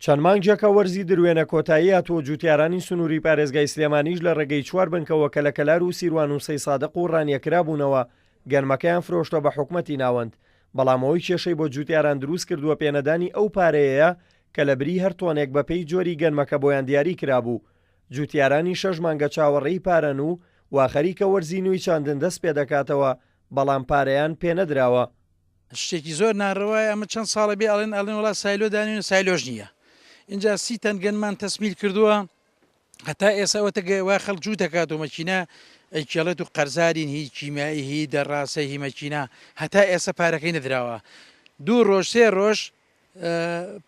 چەند مانگێکە وەرزی دروێنە کۆتایی هاتووە جوتیارانی سنووری پارێزگای سلێمانیش لە ڕێگەی چوار بنکەوە کە لە کەلار و سیروان و سەی سادق و ڕانیەکرا بوونەوە گەنمەکەیان فرۆشتە بە حکومەتی ناوەند، بەڵام ئەوەی کێشەی بۆ جوتیاران دروست کردووە پێنەدانی ئەو پارەیەیە کە لە بری هەر تۆنێک بەپێی جۆری گەنمەکە بۆیان دیاری کرابوو. جوتیارانی 6 مانگە چاوەڕێی پارەن و واخەریکە وەرزی نووی چاندن دەست پێ دەکاتەوە، بەڵام پارەیان پێنەدراوە. شتێکی زۆر ناڕەوایە، ئەمە چەند ساڵە بێ ئەڵێن وڵات سایلۆ دانێن، سایلۆژ نییە. اینجا 30 تەن گەنمان تەسمیل کردووە، هەتا ئێساوەتە وا خەڵک جوو دەکاتەوە مەکینە ئەیکێڵێت و قەرزارین هی کیمیایی هی دەڕاستە هی مەکینە، هەتا ئێستا پارەکەی نەدراوە. 2 ڕۆژ 3 ڕۆژ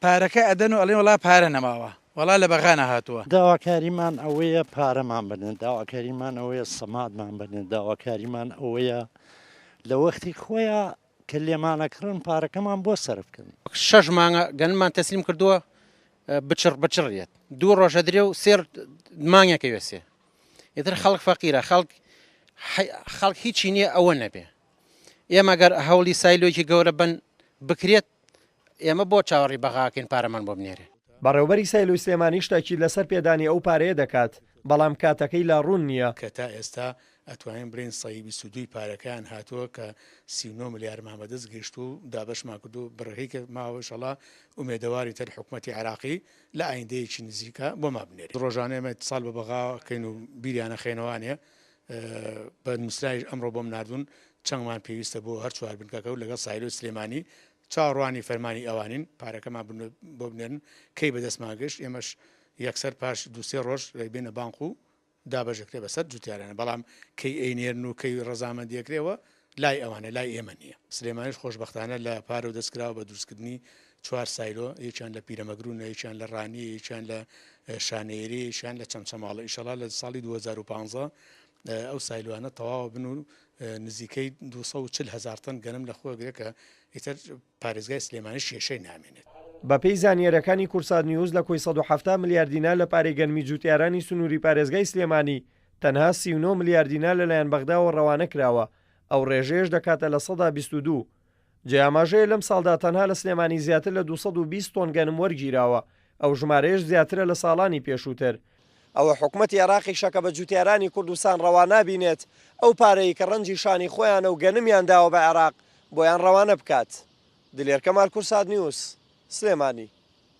پارەکە ئەدەن و ئەڵێن وڵا پارە نەماوە، وڵا لە بەغانە هاتووە. داواکاریمان ئەوەیە پارەمان بنن، داواکاریمان ئەوەیە سەمادمان بنن، داواکاریمان ئەوەیە لە وەختی خۆیان کە لێمانەکردن پارەکەمان بۆ سەرفکردن. 6 مانگە گەنممان تەسلیم کردووە بچڕێت 2 ڕۆژە درێ و 3 مانگێکە وێسێ. ئیتر خەڵک فەقیرە، خەڵک هیچی نییە ئەوە نەبێ. ئێمە گەر هەوڵی سایلۆکی گەورە بن بکرێت، ئێمە بۆ چاوەڕی بەغاکەین پارەمان بۆ بنێرێ. بەڕێوەبەری سایلۆی سلێمانی شتێکی لەسەر پێدانی ئەو پارەیە دەکات، بەڵام کاتەکەی لا ڕوون نییە کە تا ئێستا ئەتوانین برین سەی 22 پارەکەیان هاتووە کە 39 ملیار مامەدەست گەشت و دابەشمان کرد و بڕێکە ماوەشەڵا ئومێدەواری تر حکوومەتی عراقی لە ئایندەیەکی نزیکە بۆ ما بنێت. ڕۆژانەیەمە ساڵ بە بەغاکەین و بیریانە خێنەوانێ بە نووسراش ئەمڕۆ بۆم نردون چەندمان پێویستە بۆ هەر چوار بنکەکە و لەگەڵ سایلۆ سلێمانی چاڕوانی فەرمانی ئەوانین پارەکەمان بۆ بنێرن کەی بەدەستمان گەشت. ئێمەش یەکسەر پاش 2-3 ڕۆژ بێنە بانق و دابەژەکرێ بەسەر جوتیارانە، بەڵام کەی ئەینێرن و کەی ڕەزامەندیەکرێەوە لای ئەوانە لای ئێمە نییە. سلێمانیش خۆشبەختانە لە پارە و دەستکراوە بە دروستکردنی 4 سایلۆ، یەکیان لە پیرەمەگرونە، یەکیان لە ڕانی، یەکیان لە شانێری، یەکیان لە چەمچەماڵە. ئیشەڵا لە ساڵی 2015 ئەو سایلوانە تەواو بن و نزیکەی 240,000 تەن گەنم لە خۆگرێ کە ئیتر پارێزگای سلێمانی شێشەی نامێنێت. بەپێی زانیاریەکانی کورسات نیوز لە کۆی 170 ملیار دینار لە پارەی گەنمی جوتیارانی سنووری پارێزگای سلێمانی تەنها 39 ملیار دینار لەلایەن بەغداوە ڕەوانە کراوە، ئەو ڕێژەیەش دەکاتە لە 122. جیاماژەیە لەم ساڵدا تەنها لە سلێمانی زیاتر لە 220 تۆن گەنم وەرگیراوە، ئەو ژمارەیەش زیاترە لە ساڵانی پێشووتر. ئەوە حکوومەتی عێراقی شەکە بە جوتیارانی کوردستان ڕەوانە بینێت ئەو پارەی کە ڕەنجی شانی خۆیانە و گەنمیان داوە بە عێراق بۆیان ڕەوانە بکات. دلێر کەمال، کورسات نیوز، سلێمانی.